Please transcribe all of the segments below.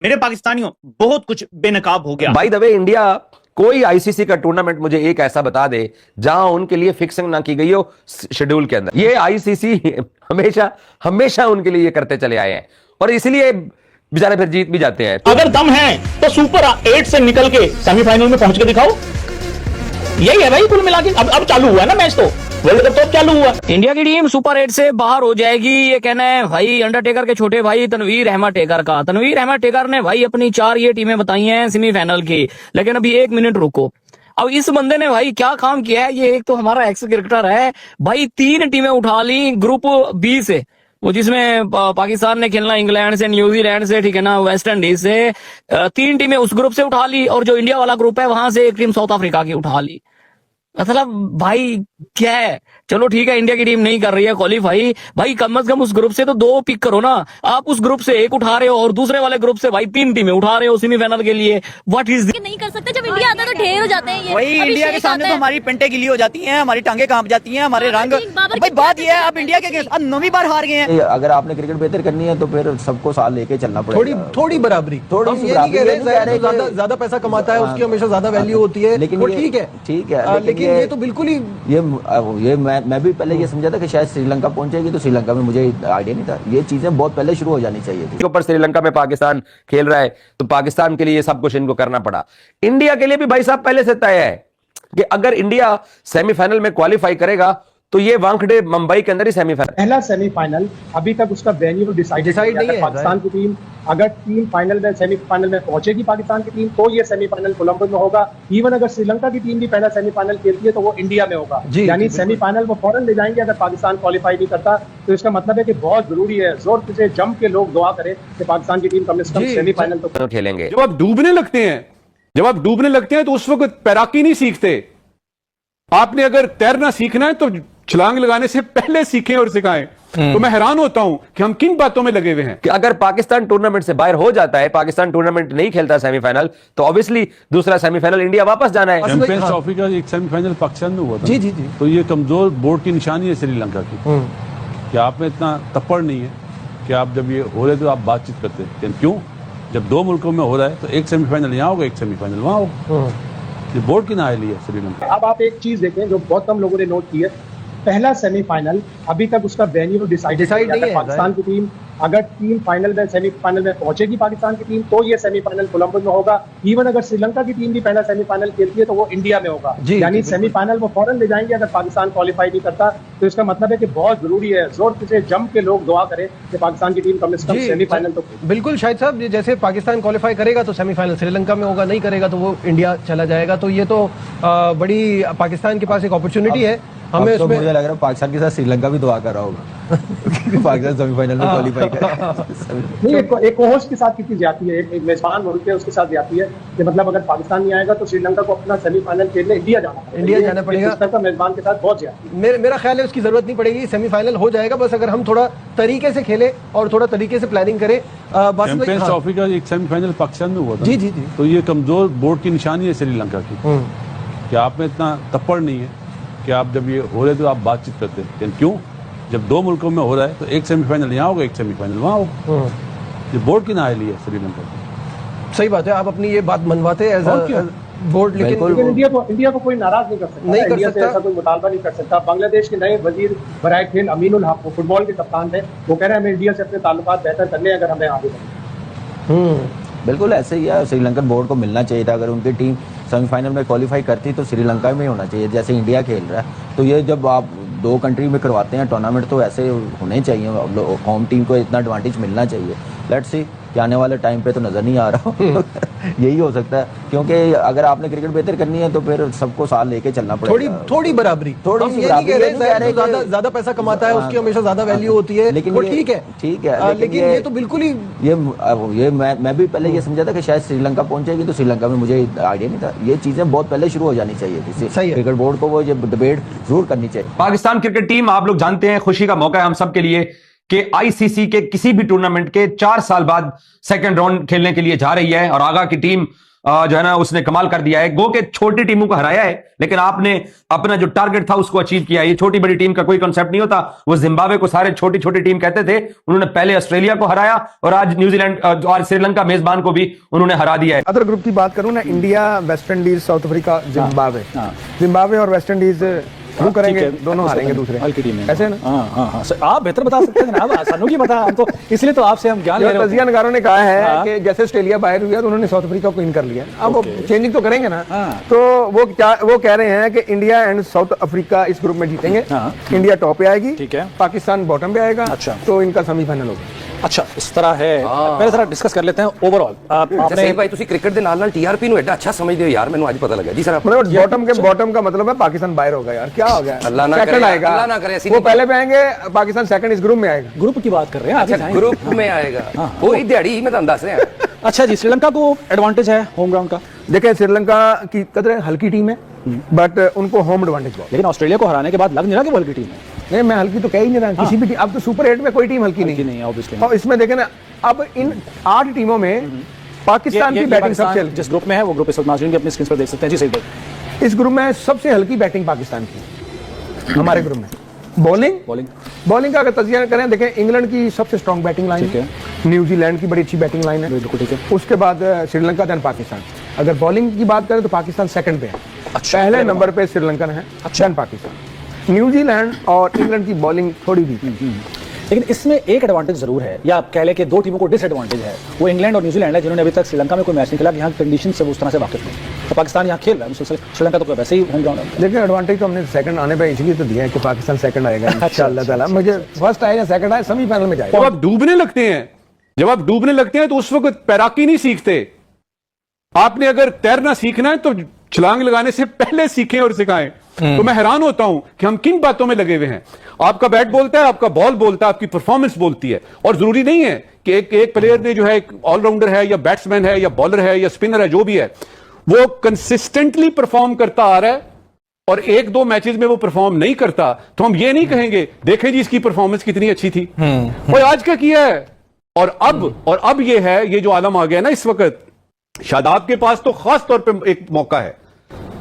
मेरे पाकिस्तानियों बहुत कुछ बेनकाब हो गया। बाय द वे, इंडिया कोई आईसीसी का टूर्नामेंट मुझे एक ऐसा बता दे जहां उनके लिए फिक्सिंग ना की गई हो शेड्यूल के अंदर। ये आईसीसी हमेशा हमेशा उनके लिए ये करते चले आए हैं और इसलिए बेचारे फिर जीत भी जाते हैं। अगर दम है तो सुपर 8 से निकल के सेमीफाइनल में पहुंच के दिखाओ। यही है भाई कुल मिला के। अब चालू हुआ है ना मैच, तो वर्ल्ड कप तो अब चालू हुआ। इंडिया की टीम सुपर 8 से बाहर हो जाएगी, ये कहना है भाई अंडरटेकर के छोटे भाई तनवीर अहमद टेकर का। तनवीर अहमद टेकर ने भाई अपनी 4 ये टीमें बताई हैं सेमीफाइनल की, लेकिन अभी 1 मिनट रुको। अब इस बंदे ने भाई क्या काम किया है, ये एक तो हमारा एक्स क्रिकेटर है भाई, 3 टीमें उठा ली ग्रुप बी से, वो जिसमें पाकिस्तान ने खेलना इंग्लैंड से, न्यूजीलैंड से, ठीक है ना, वेस्ट इंडीज से। 3 टीमें उस ग्रुप से उठा ली और जो इंडिया वाला ग्रुप है वहां से एक टीम साउथ अफ्रीका की उठा ली। मतलब भाई क्या है, चलो ठीक है इंडिया की टीम नहीं कर रही है क्वालिफाई, भाई कम से कम उस ग्रुप से तो 2 पिक करो ना। आप उस ग्रुप से 1 उठा रहे हो और दूसरे वाले ग्रुप से भाई 3 टीमें उठा रहे हो सेमीफाइनल के लिए। व्हाट इज नहीं कर सकते, जब इंडिया आता है तो ढेर हो जाते हैं। ये वही इंडिया के सामने तो हमारी पेंटे गिली हो जाती हैं, हमारी टांगे कांप जाती हैं, हमारे रंग। भाई बात ये है, अब इंडिया के अब 9वीं बार हार गए हैं। अगर आपने क्रिकेट बेहतर करनी है तो फिर सबको साथ लेके चलना पड़ेगा। थोड़ी बराबरी, थोड़ी हम ये नहीं कह रहे ज्यादा पैसा कमाता है उसकी हमेशा ज्यादा वैल्यू होती है, लेकिन ठीक है, लेकिन ये तो बिल्कुल ही ये मैं भी पहले ये समझा था कि शायद श्रीलंका पहुंचेगी, तो श्रीलंका में मुझे आइडिया नहीं था। ये चीजें बहुत पहले शुरू हो जानी चाहिए थी। ऊपर श्रीलंका में पाकिस्तान खेल रहा है तो पाकिस्तान के लिए ये सब कुछ इनको करना पड़ा। इंडिया के लिए भी भाई साहब पहले से तय है कि अगर इंडिया सेमीफाइनल में क्वालिफाई करेगा तो ये वानखेड़े मुंबई के अंदर ही सेमीफाइनल। पहला सेमीफाइनल अभी तक उसका वेन्यू डिसाइड नहीं है। पाकिस्तान की टीम अगर टीम फाइनल में सेमीफाइनल में पहुंचेगी पाकिस्तान की टीम, तो ये सेमीफाइनल कोलंबो में होगा। इवन अगर श्रीलंका की टीम भी पहला सेमीफाइनल खेलती है तो वो इंडिया में होगा, यानी सेमीफाइनल वो फौरन ले जाएंगे। अगर पाकिस्तान क्वालिफाई नहीं करता तो इसका मतलब है कि बहुत जरूरी है, जोर से जम के लोग दुआ करें कि पाकिस्तान की टीम कम से कम सेमीफाइनल तो खेलेंगे। जब आप डूबने लगते हैं तो उस वक्त तैराकी नहीं सीखते। आपने अगर तैरना सीखना है तो छलांग लगाने से पहले सीखें और सिखाएं। तो मैं हैरान होता हूं कि हम किन बातों में लगे हुए हैं। कि अगर पाकिस्तान टूर्नामेंट से बाहर हो जाता है, पाकिस्तान टूर्नामेंट नहीं खेलता सेमीफाइनल, तो ऑब्वियसली दूसरा सेमीफाइनल इंडिया वापस जाना है। चैंपियंस ट्रॉफी का एक सेमीफाइनल पाकिस्तान में हुआ था। जी। तो ये कमजोर बोर्ड की निशानी है श्रीलंका की, कि आप में इतना तप्पड़ नहीं है कि आप जब ये हो रहे तो आप बातचीत करते हैं। क्यों? जब 2 मुल्कों में हो रहा है तो एक सेमीफाइनल यहाँ होगा, एक सेमीफाइनल वहां होगा। ये बोर्ड की नाअहली है श्रीलंका। अब आप एक चीज देखें जो बहुत कम लोगों ने नोट की है, पहला सेमीफाइनल अभी तक उसका वेन्यू डिसाइड नहीं है। पाकिस्तान की टीम अगर टीम फाइनल में सेमीफाइनल में पहुंचेगी पाकिस्तान की टीम, तो ये सेमीफाइनल कोलंबो में होगा। इवन अगर श्रीलंका की टीम भी पहला सेमीफाइनल खेलती है तो वो इंडिया में होगा, यानी सेमीफाइनल वो फौरन ले जाएंगे। अगर पाकिस्तान क्वालिफाई नहीं करता तो इसका मतलब है कि बहुत जरूरी है, जोर से जम के लोग दुआ करें कि पाकिस्तान की टीम कम से कम सेमीफाइनल तो। बिल्कुल शाहिद साहब, जैसे पाकिस्तान क्वालिफाई करेगा तो सेमीफाइनल श्रीलंका में होगा, नहीं करेगा तो वो इंडिया चला जाएगा। तो ये तो बड़ी पाकिस्तान के पास एक अपॉर्चुनिटी है। हमें तो मुझे लग रहा है पाकिस्तान के साथ श्रीलंका भी दुआ कर रहा होगा पाकिस्तान सेमीफाइनल में क्वालिफाई करे। नहीं, एक होस्ट के साथ कितनी जाती है, एक मेजबान मुल्क है उसके साथ जाती है कि मतलब अगर पाकिस्तान नहीं आएगा तो श्रीलंका को अपना सेमीफाइनल खेलने इंडिया जाना पड़ेगा। मेजबान के साथ बहुत ज्यादा मेरा ख्याल है उसकी जरूरत नहीं पड़ेगी, सेमीफाइनल हो जाएगा। बस अगर हम थोड़ा तरीके से खेले और थोड़ा तरीके से प्लानिंग करें। चैंपियंस ट्रॉफी का एक सेमीफाइनल पाकिस्तान में हुआ था। जी। तो ये कमजोर बोर्ड की निशानी है श्रीलंका की, कि आप में इतना तप्पड़ नहीं है कि आप जब ये हो रहे तो आप बातचीत करते हैं। क्यों? जब 2 मुल्कों में हो रहा है तो एक सेमीफाइनल यहाँ होगा, एक सेमीफाइनल वहां होगा। ये बोर्ड की नाअहली है श्रीलंका की। सही बात है, आप अपनी ये बात मनवाते हैं एज अ बोर्ड, लेकिन इंडिया को कोई नाराज नहीं कर सकता, इंडिया से ऐसा कोई मुतालबा नहीं कर सकता। बांग्लादेश के नए वजीर बराए खेल अमीनुल हक, वो फुटबॉल के कप्तान थे, वो कह रहे हैं हमें इंडिया से अपने ताल्लुकात बेहतर करने अगर हमें आगे बढ़ना। बिल्कुल ऐसे ही है, श्रीलंकन बोर्ड को मिलना चाहिए था। अगर उनकी टीम सेमीफाइनल में क्वालिफाई करती तो श्रीलंका में होना चाहिए, जैसे इंडिया खेल रहा है। तो ये जब आप 2 कंट्री में करवाते हैं टूर्नामेंट तो ऐसे होने चाहिए, होम टीम को इतना एडवांटेज मिलना चाहिए। लेट्स सी कि आने वाले टाइम पे तो नजर नहीं आ रहा यही हो सकता है, क्योंकि अगर आपने क्रिकेट बेहतर करनी है तो फिर सबको साथ लेके चलना पड़ेगा। थोड़ी बराबरी, ज्यादा पैसा कमाता है उसकी हमेशा ज्यादा वैल्यू होती है, लेकिन ठीक है, लेकिन ये तो बिल्कुल ही मैं भी पहले ये समझा था कि शायद श्रीलंका पहुंचेगी, तो श्रीलंका में मुझे आइडिया नहीं था। ये चीजें बहुत पहले शुरू हो जानी चाहिए थी। क्रिकेट बोर्ड को वो डिबेट जरूर करनी चाहिए। पाकिस्तान क्रिकेट टीम, आप लोग जानते हैं, खुशी का मौका है हम सब के लिए कि आईसीसी के किसी भी टूर्नामेंट के 4 साल बाद सेकंड राउंड खेलने के लिए जा रही है और आगा की टीम जो है ना उसने कमाल कर दिया है। गो के छोटी टीमों को हराया है, लेकिन आपने अपना जो टारगेट था उसको अचीव किया। ये छोटी बड़ी टीम का कोई कॉन्सेप्ट नहीं होता। वो जिम्बाब्वे को सारे छोटी छोटी टीम कहते थे, उन्होंने पहले ऑस्ट्रेलिया को हराया और आज न्यूजीलैंड और श्रीलंका मेजबान को भी उन्होंने हरा दिया है। अदर ग्रुप की बात करूं ना, India, West Indies, south Africa, Zimbabwe. Zimbabwe और वेस्ट इंडीज वो करेंगे, दोनों हारेंगे दूसरे हल्की टीम है। ऐसे है ना? हाँ, आप बेहतर बता सकते हैं जनाब, सानू की बता, हम तो इसलिए तो आपसे हम ज्ञान ले रहे हैं। तजिया नगारों ने कहा है कि जैसे ऑस्ट्रेलिया बाहर हुआ तो उन्होंने साउथ अफ्रीका को इन कर लिया। अब वो चेंजिंग तो करेंगे ना। तो वो कह रहे हैं कि इंडिया एंड साउथ अफ्रीका इस ग्रुप में जीतेंगे। इंडिया टॉप पे आएगी, ठीक है, पाकिस्तान बॉटम पे आएगा। अच्छा, तो इनका सेमीफाइनल होगा। अच्छा, इस तरह है। पहले जरा डिस्कस कर लेते हैं ओवरऑल। आपने भाई तुसी क्रिकेट दे नाल-नाल टीआरपी नु एडा अच्छा समझदे हो यार, मैंने आज पता लगा जी सर। मतलब बॉटम का मतलब है पाकिस्तान बाहर होगा यार, क्या हो गया? अल्लाह ना करे, अल्लाह ना करे। वो पहले पे आएंगे, पाकिस्तान सेकंड इस ग्रुप में आएगा। ग्रुप की बात कर रहे हैं, अच्छा ग्रुप में आएगा, वही दिहाड़ी मैं दस रहा। अच्छा जी, श्रीलंका को एडवांटेज है होम ग्राउंड का। देखें, श्रीलंका की कदर हल्की टीम है, बट उनको होम एडवांटेज बहुत। लेकिन ऑस्ट्रेलिया को हराने के बाद लग नहीं रहा कि वो हल्की टीम है। नहीं, मैं हल्की तो कह ही नहीं रहा। किसी भी टीम, अब तो सुपर 8 में कोई टीम हल्की नहीं है ऑब्वियसली। और इसमें देखें ना, अब इन 8 टीमों में पाकिस्तान की बैटिंग सबसे हल्की। जिस ग्रुप में है वो ग्रुप इस वक्त नाज़रीन भी अपनी स्क्रीन पर देख सकते हैं। जी सही भाई, इस ग्रुप में सबसे हल्की बैटिंग पाकिस्तान की हमारे ग्रुप में। बॉलिंग का अगर तजिया करें, देखें इंग्लैंड की सबसे स्ट्रॉन्ग बैटिंग लाइन है, न्यूजीलैंड की बड़ी अच्छी बैटिंग लाइन है, बिल्कुल ठीक है। उसके बाद श्रीलंका, देन पाकिस्तान। अगर बॉलिंग की बात करें तो पाकिस्तान सेकंड पे है। अच्छा, पहले नंबर पे श्रीलंका है, देन पाकिस्तान। न्यूजीलैंड और इंग्लैंड की बॉलिंग थोड़ी वीक है। लेकिन इसमें एक एडवांटेज जरूर है, या आप कह लें कि दो टीमों को डिसएडवांटेज है। वो इंग्लैंड और न्यूजीलैंड है जिन्होंने अभी तक श्रीलंका में कोई मैच नहीं खेला, यहाँ कंडीशन से वो उस तरह से वाकिफ नहीं। तो पाकिस्तान यहाँ खेल रहा है, श्रीलंका तो वैसे ही होम ग्राउंड है। लेकिन एडवांटेज तो हमने सेकंड आने पे इसलिए तो दिया है कि पाकिस्तान सेकंड आएगा इंशाअल्लाह ताला। मुझे फर्स्ट आए या सेकंड आए, सेमीफाइनल में जाएगा। जब आप डूबने लगते हैं तो उस वक्त तैराकी नहीं सीखते। आपने अगर तैरना सीखना है तो छलांग लगाने से पहले सीखें और सिखाएं। तो मैं हैरान होता हूं कि हम किन बातों में लगे हुए हैं। आपका बैट बोलता है, आपका बॉल बोलता है, आपकी परफॉर्मेंस बोलती है। और जरूरी नहीं है कि एक प्लेयर ने जो है ऑलराउंडर है या बैट्समैन है या बॉलर है या स्पिनर है, जो भी है, वो कंसिस्टेंटली परफॉर्म करता आ रहा है और एक दो मैचेस में वो परफॉर्म नहीं करता, तो हम ये नहीं कहेंगे देखें जी इसकी परफॉर्मेंस कितनी अच्छी थी और आज क्या किया है। और अब ये है, ये जो आलम आ गया ना इस वक्त, शादाब के पास तो खास तौर पे एक मौका है।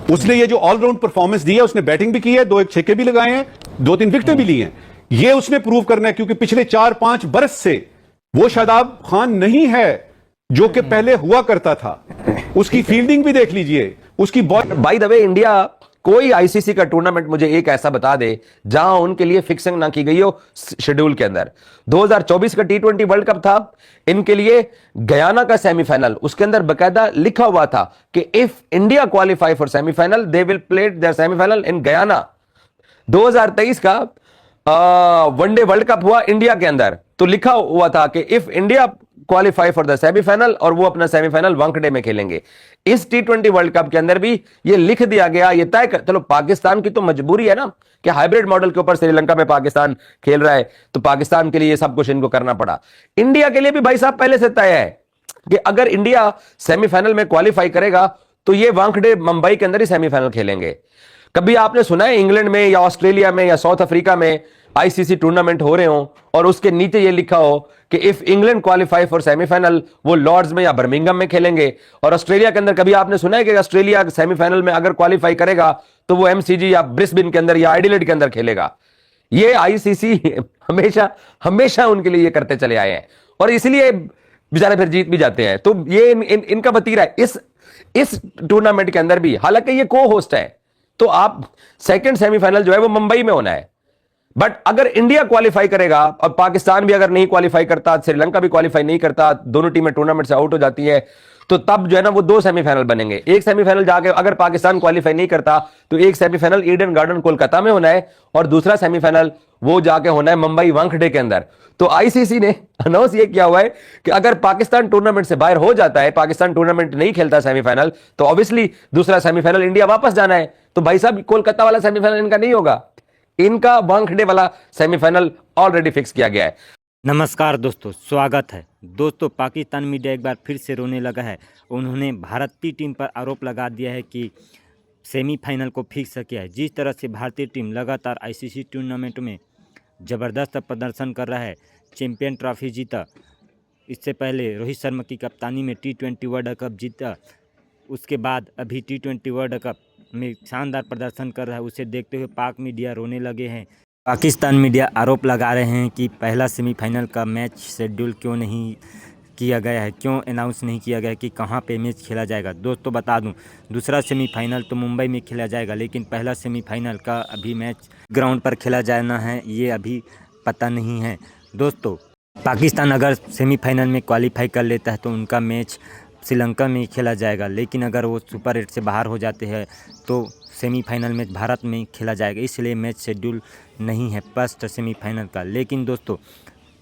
उसने ये जो ऑलराउंड परफॉर्मेंस दी है, उसने बैटिंग भी की है, 2-1 छक्के भी लगाए हैं, 2-3 विकेटें भी ली हैं। ये उसने प्रूव करना है, क्योंकि पिछले 4-5 बरस से वो शादाब खान नहीं है जो कि पहले हुआ करता था। उसकी फील्डिंग भी देख लीजिए, उसकी ball. By the way, India कोई आईसीसी का टूर्नामेंट मुझे एक ऐसा बता दे जहां उनके लिए फिक्सिंग ना की गई हो शेड्यूल के अंदर। 2024 का T20 वर्ल्ड कप था, इनके लिए गयाना का सेमीफाइनल, उसके अंदर बकायदा लिखा हुआ था कि if India qualify for semifinal they will play their semifinal in Guyana. 2023 का वनडे वर्ल्ड कप हुआ इंडिया के अंदर, तो लिखा हुआ था कि if India qualify for the semifinal, और वो अपना सेमीफाइनल वानखेड़े में खेलेंगे। इस T20 वर्ल्ड कप के अंदर भी ये लिख दिया गया, ये तय कर, चलो पाकिस्तान की तो मजबूरी है ना कि हाइब्रिड मॉडल के ऊपर श्रीलंका में पाकिस्तान खेल रहा है, तो पाकिस्तान के लिए ये सब कुछ इनको करना पड़ा। इंडिया के लिए भी भाई साहब पहले से तय है कि अगर इंडिया सेमीफाइनल में क्वालिफाई करेगा तो ये वानखेड़े मुंबई के अंदर ही सेमीफाइनल खेलेंगे। कभी आपने सुना है इंग्लैंड में या ऑस्ट्रेलिया में या साउथ अफ्रीका में आईसीसी टूर्नामेंट हो रहे हो और उसके नीचे ये लिखा हो कि if England qualify for semifinal वो लॉर्ड्स में या बर्मिंघम में खेलेंगे। और ऑस्ट्रेलिया के अंदर कभी आपने सुना है कि ऑस्ट्रेलिया सेमीफाइनल में अगर क्वालिफाई करेगा तो वो एमसीजी या ब्रिस्बेन के अंदर या एडिलेड के अंदर खेलेगा। ये आईसीसी हमेशा उनके लिए ये करते चले आए हैं और इसलिए बेचारे फिर जीत भी जाते हैं। तो ये इनका वतीरा है इस टूर्नामेंट के अंदर भी। हालांकि ये को होस्ट है, तो आप सेकंड सेमीफाइनल जो है वो मुंबई में होना है। बट अगर इंडिया क्वालिफाई करेगा और पाकिस्तान भी अगर नहीं क्वालिफाई करता, श्रीलंका भी क्वालिफाई नहीं करता, दोनों टीमें टूर्नामेंट से आउट हो जाती है, तो तब जो है ना वो 2 सेमीफाइनल बनेंगे। एक सेमीफाइनल जाके अगर पाकिस्तान क्वालिफाई नहीं करता तो एक सेमीफाइनल ईडन गार्डन कोलकाता में होना है और दूसरा सेमीफाइनल वो जाके होना है मुंबई वानखेड़े के अंदर। तो आईसीसी ने अनाउंस ये किया हुआ है कि अगर पाकिस्तान टूर्नामेंट से बाहर हो जाता है, पाकिस्तान टूर्नामेंट नहीं खेलता सेमीफाइनल, तो ऑब्वियसली दूसरा सेमीफाइनल इंडिया वापस जाना है। तो भाई साहब कोलकाता वाला सेमीफाइनल इनका नहीं होगा, इनका वानखेड़े वाला सेमीफाइनल ऑलरेडी फिक्स किया गया है। नमस्कार दोस्तों, स्वागत है। दोस्तों, पाकिस्तान मीडिया एक बार फिर से रोने लगा है। उन्होंने भारतीय टीम पर आरोप लगा दिया है कि सेमीफाइनल को फिक्स किया है। जिस तरह से भारतीय टीम लगातार आईसीसी टूर्नामेंट में ज़बरदस्त प्रदर्शन कर रहा है, चैंपियन ट्रॉफी जीता, इससे पहले रोहित शर्मा की कप्तानी में T20 वर्ल्ड कप जीता, उसके बाद अभी T20 वर्ल्ड कप में शानदार प्रदर्शन कर रहा है, उसे देखते हुए पाक मीडिया रोने लगे हैं। पाकिस्तान मीडिया आरोप लगा रहे हैं कि पहला सेमीफाइनल का मैच शेड्यूल क्यों नहीं किया गया है, क्यों अनाउंस नहीं किया गया कि कहां पे मैच खेला जाएगा। दोस्तों बता दूं, दूसरा सेमीफाइनल तो मुंबई में खेला जाएगा, लेकिन पहला सेमीफाइनल का अभी मैच ग्राउंड पर खेला जाना है, ये अभी पता नहीं है। दोस्तों पाकिस्तान अगर सेमीफाइनल में क्वालिफाई कर लेता है तो उनका मैच श्रीलंका में खेला जाएगा, लेकिन अगर वो सुपर 8 से बाहर हो जाते हैं तो सेमीफाइनल मैच भारत में खेला जाएगा, इसलिए मैच शेड्यूल नहीं है फर्स्ट सेमीफाइनल का। लेकिन दोस्तों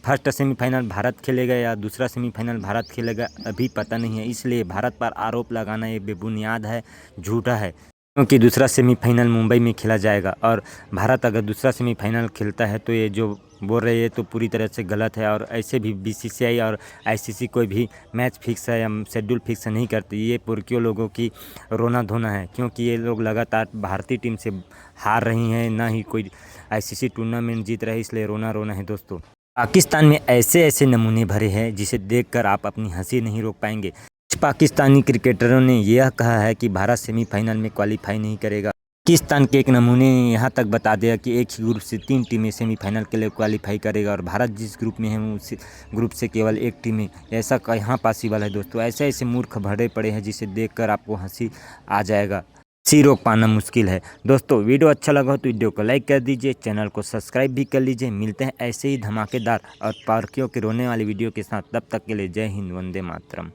फर्स्ट सेमीफाइनल भारत खेलेगा या दूसरा सेमीफाइनल भारत खेलेगा अभी पता नहीं है, इसलिए भारत पर आरोप लगाना ये बेबुनियाद है, झूठा है, क्योंकि दूसरा सेमीफाइनल मुंबई में खेला जाएगा और भारत अगर दूसरा सेमीफाइनल खेलता है तो ये जो बोल रहे हैं तो पूरी तरह से गलत है। और ऐसे भी BCCI और ICC कोई भी मैच फिक्स है या शेड्यूल फिक्स नहीं करती, ये पुरकियों लोगों की रोना धोना है, क्योंकि ये लोग लगातार भारतीय टीम से हार रही हैं, ना ही कोई ICC टूर्नामेंट जीत रहे, इसलिए रोना है। दोस्तों पाकिस्तान में ऐसे नमूने भरे हैं जिसे देखकर आप अपनी हंसी नहीं रोक पाएंगे। कुछ पाकिस्तानी क्रिकेटरों ने यह कहा है कि भारत सेमीफाइनल में क्वालिफाई नहीं करेगा। पाकिस्तान के एक नमूने ने यहाँ तक बता दिया कि एक ही ग्रुप से 3 टीमें सेमीफाइनल के लिए क्वालिफाई करेगा और भारत जिस ग्रुप में है उस ग्रुप से केवल एक टीम है। ऐसा कहाँ पॉसिबल है दोस्तों? ऐसे मूर्ख भरे पड़े हैं जिसे देखकर आपको हंसी आ जाएगा, हंसी रोक पाना मुश्किल है। दोस्तों वीडियो अच्छा लगा हो तो वीडियो को लाइक कर दीजिए, चैनल को सब्सक्राइब भी कर लीजिए। मिलते हैं ऐसे ही धमाकेदार और पार्कियों के रोने वाली वीडियो के साथ, तब तक के लिए जय हिंद, वंदे मातरम।